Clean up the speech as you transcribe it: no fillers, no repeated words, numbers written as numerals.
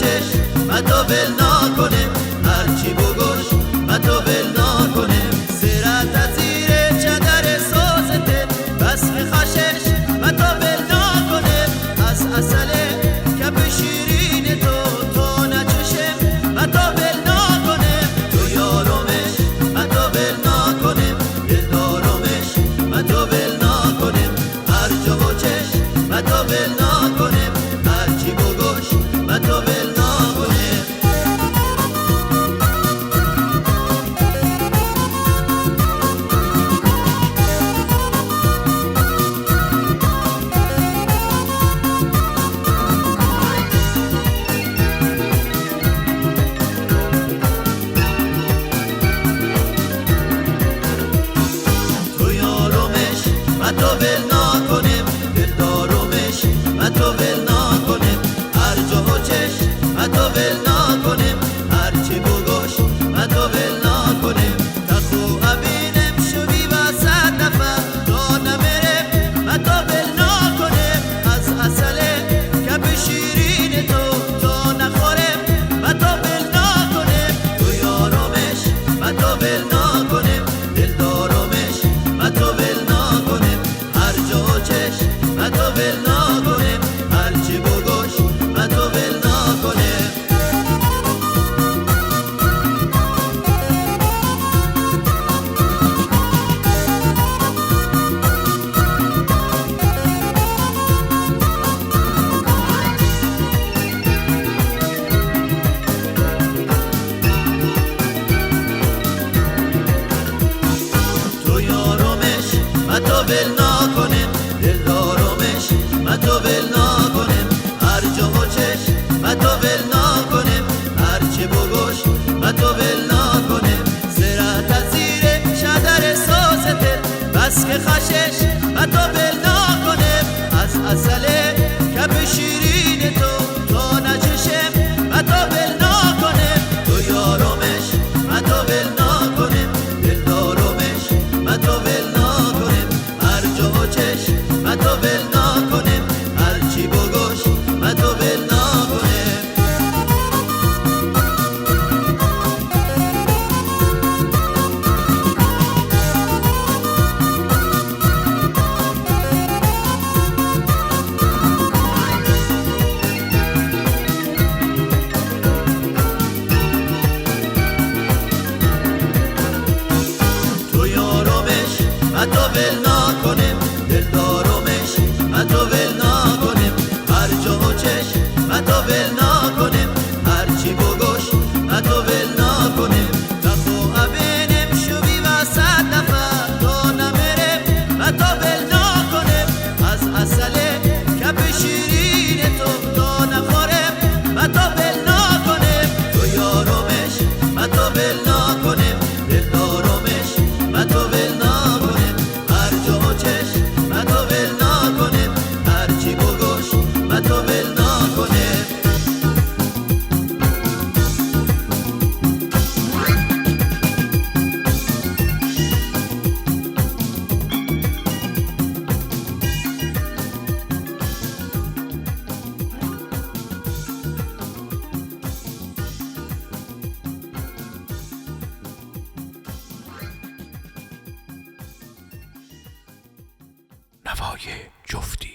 چشم و تو ول نکنه، هرچی بگوش و تو ول نکنه. سرت از زیر چادر سوزته بس که خشش و تو ول نکنه. از اصل کف شیرین تو نچشم و تو ول نکنه. تو یارمش و تو ول نکنه، دلدارمش و تو ول نکنه. هر جا و چشم و تو ول نکنه، هرچی بگوش و تو ول نکنه. تو ول نکنم، دلدارمش و تو ول نکنم. هر جا و چشم و تو ول نکنم، هرچی بگوش و تو ول نکنم. تا خو ابینم شوی واسه دفع تو نمیرم و تو ول نکنم. از اصل کف شیرین تو نخورم و تو ول نکنم. تو یارمش و تو ول نکنم، دلدارمش و تو ول نکنم. هر جا و چشم و تو ول نکنم، هرچی بگوش و تو ول نکنم. تو یارمش و تو ول نکنم، دلدارمش و تو ول نکنم. هر جا و چشم و تو ول نکنم، هرچی بگوش و تو ول نکنم. سرت از زیر چادر سوزته بس که خشش و تو ول نکنم. از اصل کف شیرین تو نچشم و تو ول نکنم. تو یارمش و تو ول نکنم، دلدارمش و تو ول نکنم. هر جا و چشم و تو ول نکنم، هرچی بگوش و تو ول نکنم. تو یارمش و تو ول نکنم، دلدارمش و تو ول نکنم. هر جا و چشم و تو ول نکنم، هرچی بگوش و تو ول نکنم. تا خو ابینم شوی واسه دفع تو نمیرم و تو ول نکنم. از اصل کف شیرین تو نخورم و تو ول نکنم. تو یارمش و تو ول نکنم، دلدارمش و تو ول نکنم. هر جا و چشم و تو ول نکنم، هرچی بگوش و تو ول نکنم. نوای جفتی.